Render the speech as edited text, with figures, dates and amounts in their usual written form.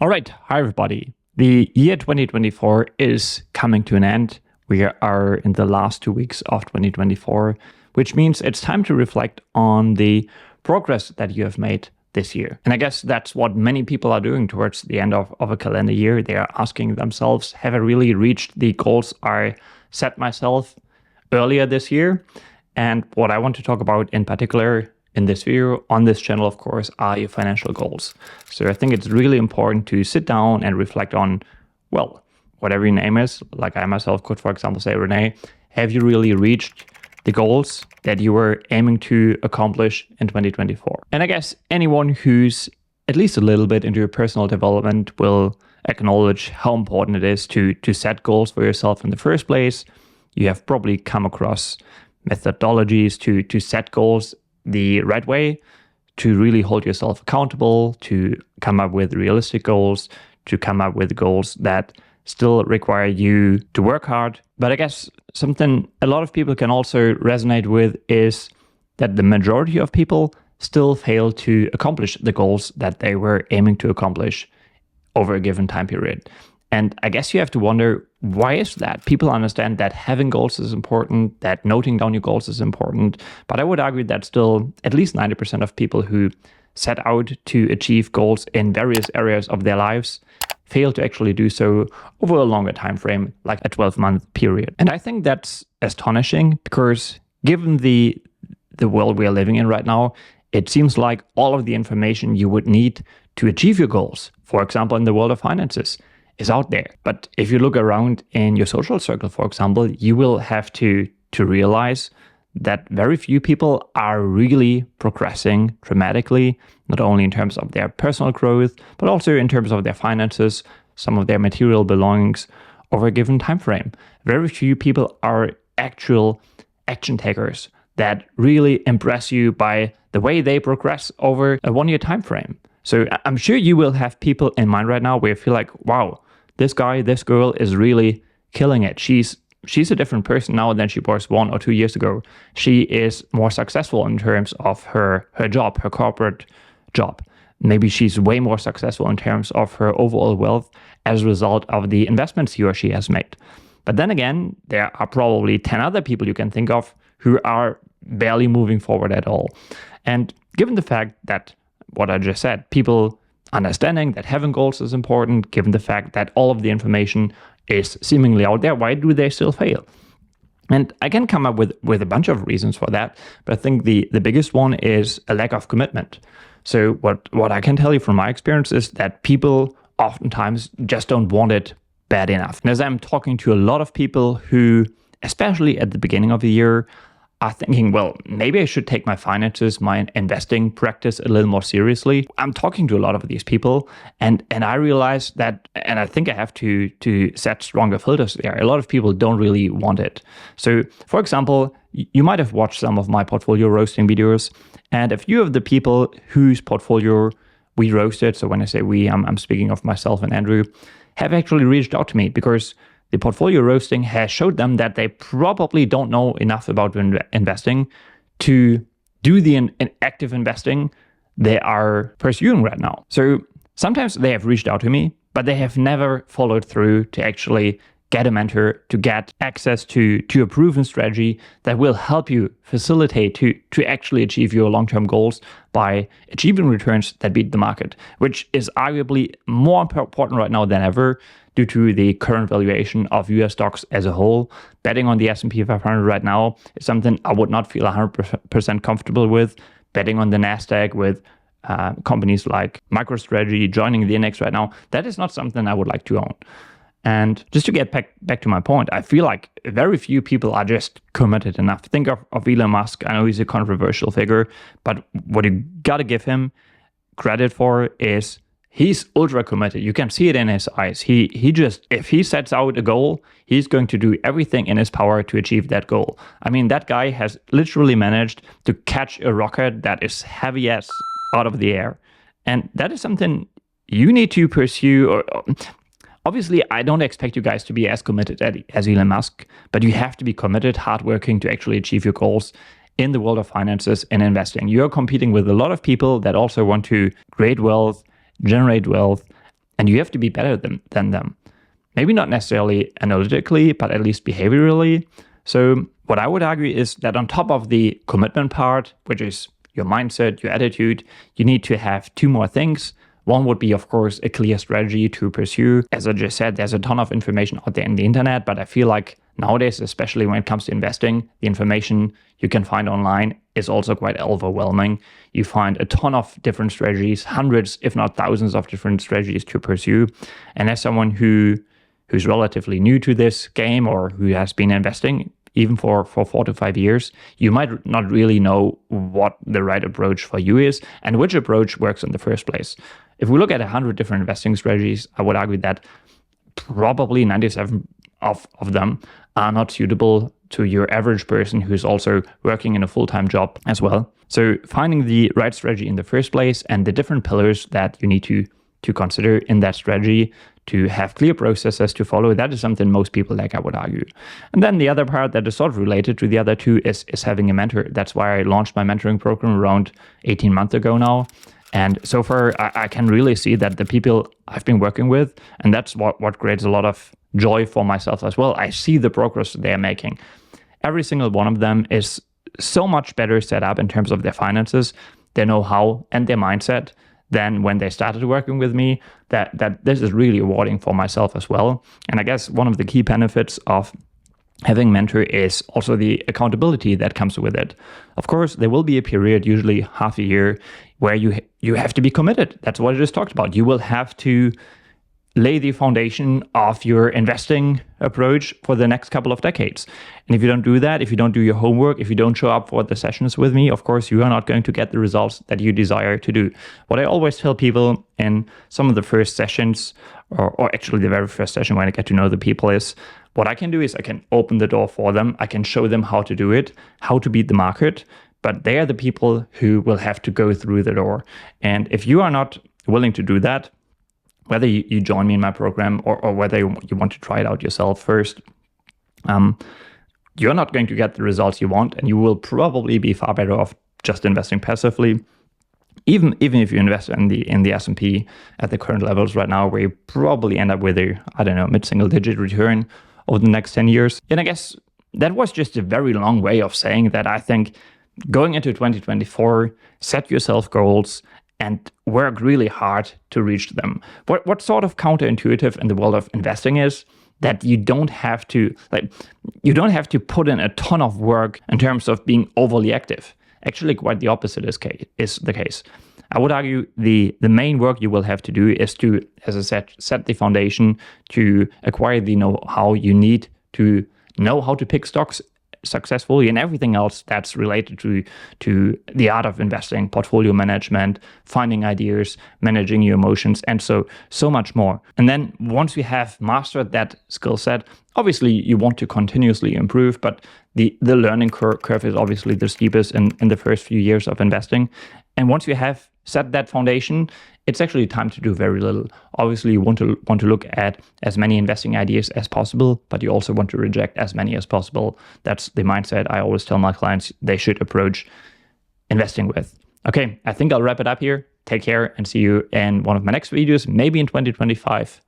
All right. Hi, everybody. The year 2024 is coming to an end. We are in the last 2 weeks of 2024, which means it's time to reflect on the progress that you have made this year. And I guess that's what many people are doing towards the end of a calendar year. They are asking themselves, have I really reached the goals I set myself earlier this year? And what I want to talk about in particular in this video, on this channel, of course, are your financial goals. So I think it's really important to sit down and reflect on, well, whatever your name is. Like I myself could, for example, say, Renee, have you really reached the goals that you were aiming to accomplish in 2024? And I guess anyone who's at least a little bit into your personal development will acknowledge how important it is to set goals for yourself in the first place. You have probably come across methodologies to set goals the right way, to really hold yourself accountable, to come up with realistic goals, to come up with goals that still require you to work hard. But I guess something a lot of people can also resonate with is that the majority of people still fail to accomplish the goals that they were aiming to accomplish over a given time period. And I guess you have to wonder, why is that? People understand that having goals is important, that noting down your goals is important. But I would argue that still at least 90% of people who set out to achieve goals in various areas of their lives fail to actually do so over a longer time frame, like a 12-month period. And I think that's astonishing because given the world we are living in right now, it seems like all of the information you would need to achieve your goals, for example, in the world of finances, is out there. But if you look around in your social circle, for example, you will have to realize that very few people are really progressing dramatically, not only in terms of their personal growth, but also in terms of their finances, some of their material belongings over a given time frame. Very few people are actual action takers that really impress you by the way they progress over a 1-year time frame. So I'm sure you will have people in mind right now where you feel like, wow, this guy, this girl is really killing it. She's a different person now than she was 1 or 2 years ago. She is more successful in terms of her job, her corporate job. Maybe she's way more successful in terms of her overall wealth as a result of the investments he or she has made. But then again, there are probably 10 other people you can think of who are barely moving forward at all. And given the fact that what I just said, people understanding that having goals is important, given the fact that all of the information is seemingly out there, why do they still fail? And I can come up with a bunch of reasons for that, but I think the biggest one is a lack of commitment. So what I can tell you from my experience is that people oftentimes just don't want it bad enough. And as I'm talking to a lot of people who, especially at the beginning of the year, are thinking, well, maybe I should take my finances, my investing practice a little more seriously. I'm talking to a lot of these people and I realize that, and I think I have to set stronger filters there. A lot of people don't really want it. So for example, you might have watched some of my portfolio roasting videos, and a few of the people whose portfolio we roasted, so when I say we, I'm speaking of myself and Andrew, have actually reached out to me because the portfolio roasting has showed them that they probably don't know enough about investing to do the active investing they are pursuing right now. So sometimes they have reached out to me, but they have never followed through to actually get a mentor, to get access to a proven strategy that will help you facilitate to actually achieve your long-term goals by achieving returns that beat the market, which is arguably more important right now than ever due to the current valuation of US stocks as a whole. Betting on the S&P 500 right now is something I would not feel 100% comfortable with. Betting on the NASDAQ with companies like MicroStrategy joining the index right now, that is not something I would like to own. And just to get back to my point, I feel like very few people are just committed enough. Think of Elon Musk. I know he's a controversial figure, but what you got to give him credit for is he's ultra committed. You can see it in his eyes. He just, if he sets out a goal, he's going to do everything in his power to achieve that goal. I mean, that guy has literally managed to catch a rocket that is heavy as out of the air. And that is something you need to pursue. Obviously, I don't expect you guys to be as committed as Elon Musk, but you have to be committed, hardworking to actually achieve your goals in the world of finances and investing. You're competing with a lot of people that also want to create wealth, generate wealth, and you have to be better than them. Maybe not necessarily analytically, but at least behaviorally. So what I would argue is that on top of the commitment part, which is your mindset, your attitude, you need to have two more things. One would be, of course, a clear strategy to pursue. As I just said, there's a ton of information out there in the internet, but I feel like nowadays, especially when it comes to investing, the information you can find online is also quite overwhelming. You find a ton of different strategies, hundreds, if not thousands of different strategies to pursue. And as someone who's relatively new to this game or who has been investing even for 4 to 5 years, you might not really know what the right approach for you is and which approach works in the first place. If we look at 100 different investing strategies, I would argue that probably 97 of them are not suitable to your average person who's also working in a full-time job as well. So finding the right strategy in the first place and the different pillars that you need to consider in that strategy to have clear processes to follow, that is something most people like, I would argue. And then the other part that is sort of related to the other two is having a mentor. That's why I launched my mentoring program around 18 months ago now. And so far, I can really see that the people I've been working with, and that's what creates a lot of joy for myself as well. I see the progress they're making. Every single one of them is so much better set up in terms of their finances, their know-how, and their mindset than when they started working with me, that this is really rewarding for myself as well. And I guess one of the key benefits of having a mentor is also the accountability that comes with it. Of course, there will be a period, usually half a year, where you have to be committed. That's what I just talked about. You will have to lay the foundation of your investing approach for the next couple of decades. And if you don't do that, if you don't do your homework, if you don't show up for the sessions with me, of course, you are not going to get the results that you desire to do. What I always tell people in some of the first sessions, or actually the very first session when I get to know the people, is what I can do is I can open the door for them. I can show them how to do it, how to beat the market, but they are the people who will have to go through the door. And if you are not willing to do that, whether you join me in my program or whether you want to try it out yourself first, you're not going to get the results you want, and you will probably be far better off just investing passively. Even if you invest in the S&P at the current levels right now, where you probably end up with a, mid-single digit return over the next 10 years. And I guess that was just a very long way of saying that I think going into 2024, set yourself goals and work really hard to reach them. What sort of counterintuitive in the world of investing is that you don't have to put in a ton of work in terms of being overly active. Actually, quite the opposite is the case. I would argue the main work you will have to do is to, as I said, set the foundation to acquire the know-how you need to know how to pick stocks successfully, and everything else that's related to the art of investing, portfolio management, finding ideas, managing your emotions, and so much more. And then once you have mastered that skill set, obviously you want to continuously improve, but the learning curve is obviously the steepest in the first few years of investing. And once you have set that foundation, it's actually time to do very little. Obviously, you want to look at as many investing ideas as possible, but you also want to reject as many as possible. That's the mindset I always tell my clients they should approach investing with. Okay, I think I'll wrap it up here. Take care and see you in one of my next videos, maybe in 2025.